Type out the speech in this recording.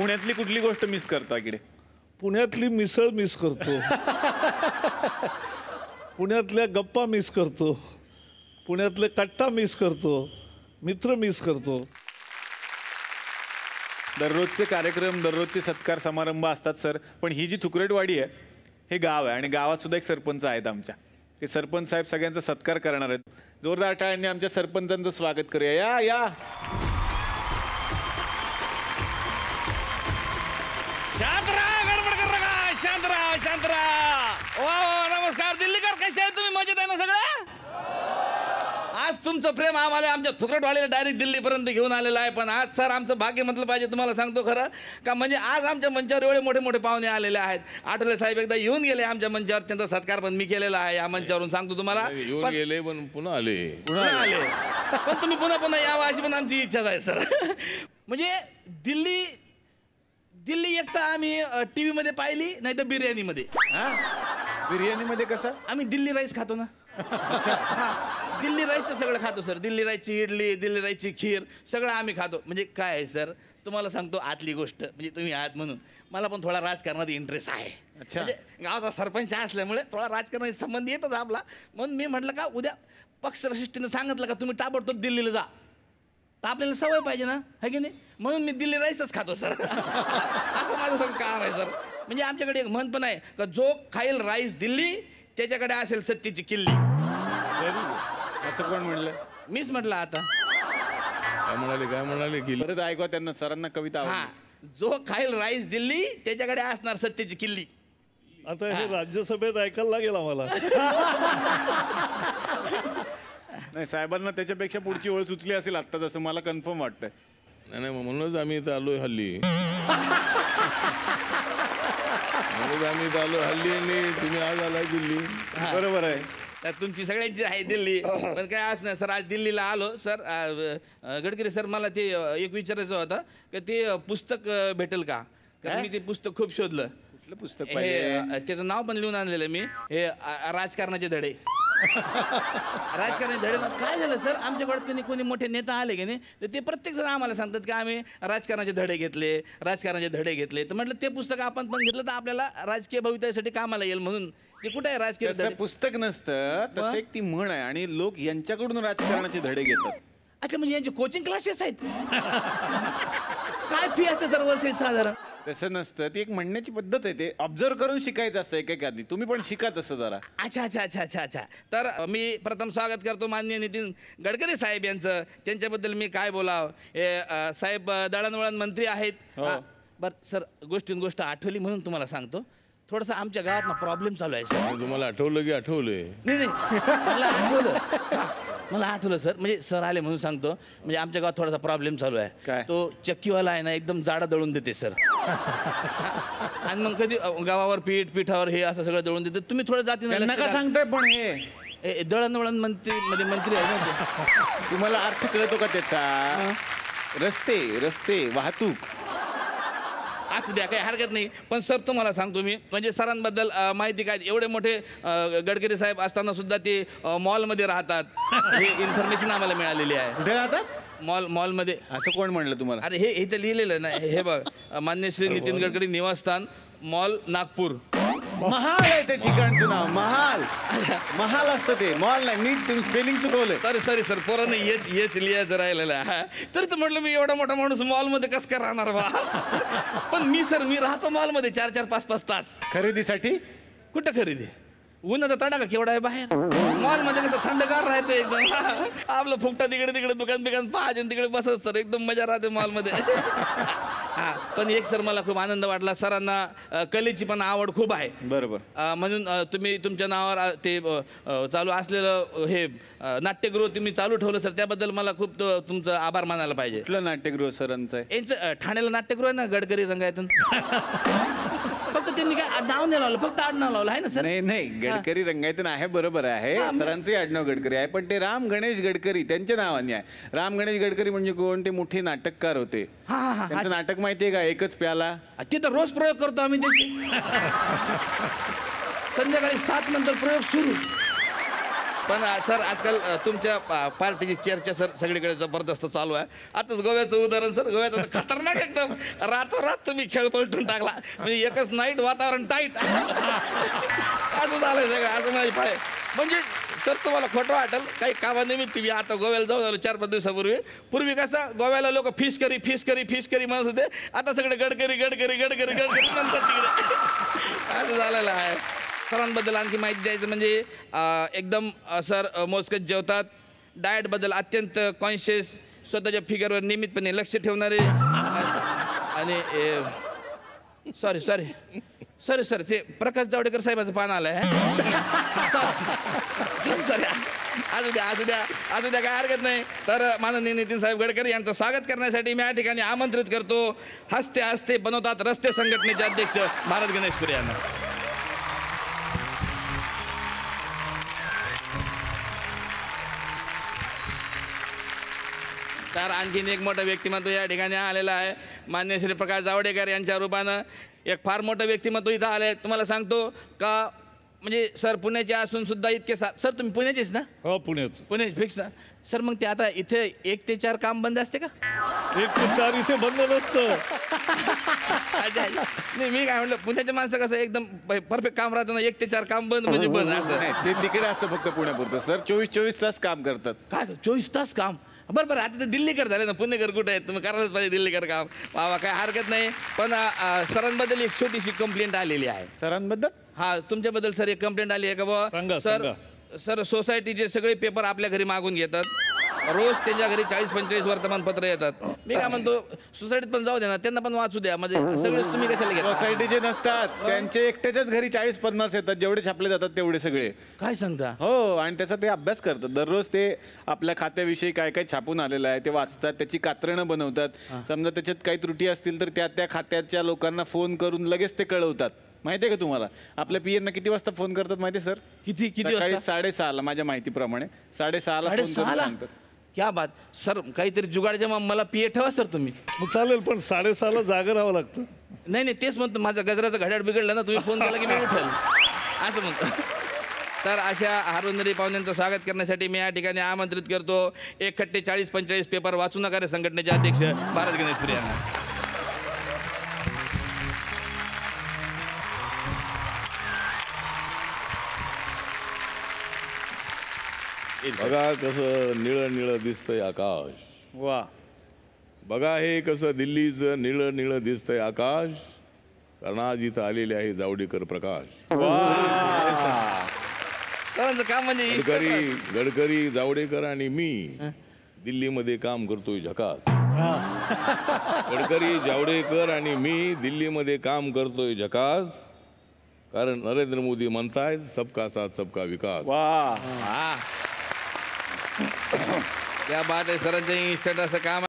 पुण्यातली कुठली गोष्ट मिस करता इकडे? पुण्यातली मिसळ मिस करतो. पुण्यातल्या गप्पा मिस करतो. पुण्यातले कट्टा मिस करतो. मित्र मिस करतो. दररोजचे कार्यक्रम, दररोजचे सत्कार समारंभ असतात सर, पण ही जी थुकरटवाडी आहे हे गाव आहे आणि गावात सुद्धा एक सरपंच आहेत आमच्या. ते सरपंच साहेब सगळ्यांचा सत्कार करणार आहेत. जोरदार टाळ्यांनी आमच्या सरपंचांचं स्वागत करूया. या या. नमस्कार दिल्लीकर, कसे आहे तुम्ही? मजेत आहे ना सगळं? आज तुमचं प्रेम आम्हाला आमच्या थुकरटवाडीला डायरेक्ट दिल्लीपर्यंत घेऊन आलेलं आहे. पण आज सर आमचं भाग्य म्हटलं पाहिजे. तुम्हाला सांगतो खरं का, म्हणजे आज आमच्या मंचावर एवढे मोठे मोठे पाहुणे आलेले आहेत. आठवले साहेब एकदा येऊन गेले आमच्या मंचावर, त्यांचा सत्कार पण मी केलेला आहे या मंचावरून, सांगतो तुम्हाला. येऊन गेले पण पुन्हा आले. पण तुम्ही पुन्हा पुन्हा यावं अशी पण आमची इच्छाच आहे सर. म्हणजे दिल्ली एक तर आम्ही TV मध्ये पाहिली, नाही तर बिर्याणीमध्ये. बिर्याणीमध्ये कसं? आम्ही दिल्ली राईस खातो ना. दिल्ली राईसचं सगळं खातो सर. दिल्ली राईसची इडली, दिल्ली राईसची खीर सगळं आम्ही खातो. म्हणजे काय आहे सर, तुम्हाला सांगतो आतली गोष्ट, म्हणजे तुम्ही आहात म्हणून मला पण थोडा राजकारणात इंटरेस्ट आहे. म्हणजे गावाचा सरपंच असल्यामुळे थोडा राजकारणाचा संबंध येतच आपला. म्हणून मी म्हटलं का उद्या पक्षश्रेष्ठीनं सांगितलं का तुम्ही ताबडतोब दिल्लीला जा, तर आपल्याला सवय पाहिजे ना, है की नाही? म्हणून मी दिल्ली राईसच खातो सर. असं माझं सगळं काम आहे सर. म्हणजे आमच्याकडे एक म्हण पण आहे का, जो खाईल राईस दिल्ली त्याच्याकडे असेल सत्तेची किल्ली. असं कोण म्हणलं? मीच म्हटलं. आता काय म्हणाले की परत ऐकवा त्यांना, सरांना कविता. हा, जो खाईल राईस दिल्ली त्याच्याकडे असणार सत्तेची किल्ली. आता हे राज्यसभेत ऐकायला लागेल आम्हाला. नाही, साहेबांना त्याच्यापेक्षा पुढची ओळ सुचली असेल आत्ता, जसं मला कन्फर्म वाटतंय. नाही म्हणूनच आम्ही इथं आलोय हल्ली. आणि तुम्ही आज आलाय दिल्ली. बरोबर आहे. तर तुमची सगळ्यांची आहे दिल्ली. पण काय असं नाही सर, आज दिल्लीला आलो सर. गडकरी सर, मला ते एक विचारायचं होतं की ते पुस्तक भेटेल का? कारण मी ते पुस्तक खूप शोधलं. कुठलं पुस्तक? त्याचं नाव पण लिहून आणलेलं मी, हे राजकारणाचे धडे. राजकारणाचे धडे. काय झालं सर, आमच्याकडे कोणी मोठे नेता आले की नाही, तर ते प्रत्येक जण आम्हाला सांगतात की आम्ही राजकारणाचे धडे घेतले. तर म्हटलं ते पुस्तक आपण पण घेतलं तर आपल्याला राजकीय भवितव्यासाठी कामाला येईल म्हणून. ते कुठे आहे राजकीय धडे? पुस्तक नसतं, तसं एक ती म्हण आहे आणि लोक यांच्याकडून राजकारणाचे धडे घेतात. अच्छा, म्हणजे यांचे कोचिंग क्लासेस आहेत. काय फी असते सर वर्षी साधारण? तसं नसतं, ती एक म्हणण्याची पद्धत आहे. ते ऑब्झर्व करून शिकायचं असतं एकेकानी. तुम्ही पण शिका तसं जरा. अच्छा. तर मी प्रथम स्वागत करतो माननीय नितीन गडकरी साहेब यांचं. त्यांच्याबद्दल मी काय बोलावं. हे साहेब दळणवळण मंत्री आहेत. बरं सर, गोष्ट आठवली म्हणून तुम्हाला सांगतो. थोडंसं आमच्या गावात ना प्रॉब्लेम चालू आहे सर. तुम्हाला आठवलं की आठवलंय? नाही, मला आठवलं सर. म्हणजे सर आले म्हणून सांगतो. म्हणजे आमच्या गावात थोडासा प्रॉब्लेम चालू आहे. काय? तो चक्कीवाला आहे ना, एकदम जाडा दळून देते सर. आणि मग कधी गावावर पिठावर हे असं सगळं दळून देते. तुम्ही थोडं जाती नका सांगताय. पण हे दळणवळण मंत्री आहे ना. तुम्हाला अर्थ कळतो का त्याचा? रस्ते वाहतूक असू द्या, काही हरकत नाही. पण सर तुम्हाला सांगतो मी, म्हणजे सरांबद्दल माहिती काय, एवढे मोठे गडकरी साहेब असताना सुद्धा ते मॉलमध्ये राहतात. हे इन्फॉर्मेशन आम्हाला मिळालेली आहे. कुठे राहतात? मॉलमध्ये. असं कोण म्हणलं तुम्हाला? अरे हे इथं लिहिलेलं नाही. हे बघ, मान्य श्री नितीन गडकरी निवासस्थान, मॉल, नागपूर. महाल आहे ते ठिकाणचं नाव. महाल असतं ते, मॉल नाही. नीट तुम्ही स्पेलिंग चुकवलंय. सॉरी सर, पोरांनी येच लिहायचं राहिलेलं आहे. तरी तर म्हटलं मी एवढा मोठा माणूस मॉलमध्ये कसं काय राहणार बा. पण मी राहतो मॉलमध्ये 4-4, 5-5 तास. खरेदीसाठी? कुठं खरेदी? उन्हाचा तडाखा केवढा आहे बाहेर. मॉलमध्ये कसं थंडगार राहते एकदम. आपलं फुकटा तिकडे दुकान पाहायचे तिकडे बसत सर, एकदम मजा राहते मॉलमध्ये. हा, पण एक सर मला खूप आनंद वाटला. सरांना कलेची पण आवड खूप आहे. बरोबर. म्हणून तुम्ही तुमच्या नावावर ते चालू असलेलं हे नाट्यगृह तुम्ही चालू ठेवलं सर, त्याबद्दल मला खूप तुमचं आभार मानायला पाहिजे. कुठलं नाट्यगृह सरांचं आहे? यांचं ठाण्याला नाट्यगृह आहे ना, गडकरी रंगायतन. फक्त त्यांनी काय नाव नाही लावलं, फक्त आडनाव लावलं आहे ना सर? नाही, गडकरी रंगायतन आहे, बरोबर आहे. सरांचंही आडनाव गडकरी आहे, पण ते राम गणेश गडकरी त्यांच्या नावाने आहे. राम गणेश गडकरी म्हणजे कोण? ते मोठे नाटककार होते. त्यांचं नाटक माहितीये का? एकच प्याला. ते तर रोज प्रयोग करतो आम्ही त्याची. संध्याकाळी 7 नंतर प्रयोग सुरू. पण सर आजकाल तुमच्या पार्टीची चर्चा सर सगळीकडे जबरदस्त चालू आहे. आताच गोव्याचं उदाहरण सर, गोव्याचं तर खतरनाक एकदम रातोरात तुम्ही खेळ पलटून टाकला. म्हणजे एकच नाईट वातावरण टाईट असं झालंय सगळं. असं माझी पाय म्हणजे सर तुम्हाला खोटं वाटेल, काही कामानिमित्त मी आता गोव्याला जाऊन आलो 4-5 दिवसापूर्वी. पूर्वी कसं गोव्याला लोक फिश करी म्हणत होते, आता सगळे गडकरी नंतर तिकडे असं झालेलं आहे. सरांबद्दल आणखी माहिती द्यायचं म्हणजे एकदम सर मोजकेच जेवतात, डाएटबद्दल अत्यंत कॉन्शियस, स्वतःच्या फिगरवर नियमितपणे लक्ष ठेवणारे आणि सॉरी ते प्रकाश जावडेकर साहेबाचं पान आलंय. सॉरी असू द्या काय हरकत नाही. तर माननीय नितीन साहेब गडकरी यांचं स्वागत करण्यासाठी मी या ठिकाणी आमंत्रित करतो हसते हसते बनवतात रस्ते संघटनेचे अध्यक्ष भारत गणेशपुरे यांना. तर आणखीन एक मोठं व्यक्तिमत्व या ठिकाणी आलेलं आहे. मान्य श्री प्रकाश जावडेकर यांच्या रूपानं एक फार मोठं व्यक्तिमत्व इथं आलं आहे. तुम्हाला सांगतो का म्हणजे सर पुण्याचे असून सुद्धा इतके सर तुम्ही पुण्याचेच ना? हो पुण्याचं. पुणे फिक्स ना सर. मग ते आता इथे 1 ते 4 काम बंद असते का? 1 ते 4 इथे बंद नसतं. नाही मी काय म्हटलं, पुण्याचे माणसं कसं एकदम परफेक्ट काम राहतं ना, 1 ते 4 काम बंद म्हणजे बंद असं. नाही, ते तिकडे असतं फक्त पुण्यापुरतं सर. 24 तास काम करतात. काय 24 तास काम? बरं आता ते दिल्लीकर झाले ना, पुणेकर कुठे आहेत? तुम्ही करायलाच पाहिजे दिल्लीकर काम. वा काय हरकत नाही. पण सरांबद्दल एक छोटीशी कंप्लेंट आलेली आहे. सरांबद्दल? हा तुमच्याबद्दल सर एक कंप्लेंट आली आहे का बाबा? सर सोसायटीचे सगळे पेपर आपल्या घरी मागून घेतात. रोज त्यांच्या घरी 40-45 वर्तमानपत्र येतात. मी काय म्हणतो सोसायटीत पण जाऊ द्या ना, त्यांना पण वाचू द्या. म्हणजे सगळेच तुम्ही कशाला घेता? सोसायटीचे नसतात, त्यांचे एकट्याच्याच घरी 40-50 येतात. जेवढे छापले जातात तेवढे सगळे. काय सांगता? हो, आणि त्याचा ते अभ्यास करतात. दररोज ते आपल्या खात्याविषयी काय काय छापून आलेलं आहे ते वाचतात, त्याची कात्रणं बनवतात. समजा त्याच्यात काही त्रुटी असतील तर त्या खात्याच्या लोकांना फोन करून लगेच ते कळवतात. माहितीये का तुम्हाला? आपल्या पीएन किती वाजता फोन करतात माहिती सर? किती 6:30 माझ्या माहितीप्रमाणे 6:30 फोन करून सांगतात. क्या बात सर, काहीतरी जुगाड जेव्हा मला पीए ठेवा सर तुम्ही. मग चालेल, पण 6:30 जागं राहावं लागतं. नाही तेच म्हणतो, माझं गजराचं घड्याळ बिघडलं ना, तुम्ही फोन केला की मी उठेल असं म्हणतो. तर अशा हारुंदरी पाहुण्यांचं स्वागत करण्यासाठी मी या ठिकाणी आमंत्रित करतो 1/40-45 पेपर वाचू नका रे संघटनेचे अध्यक्ष भारत गणेशपुरे यांना. बघा कसं निळं निळं दिसतंय आकाश. वा. बघा हे कसं दिल्लीचं निळं निळं दिसतंय आकाश, कारण आज इथं आलेले आहे जावडेकर प्रकाश. सरांचं काम म्हणजे गडकरी जावडेकर आणि मी दिल्लीमध्ये काम करतोय झकास. गडकरी जावडेकर आणि मी दिल्लीमध्ये काम करतोय झकास, कारण नरेंद्र मोदी म्हणतायत सबका साथ सबका विकास. वा. क्या बात आहे. सरांचं इन्स्टंट असं काम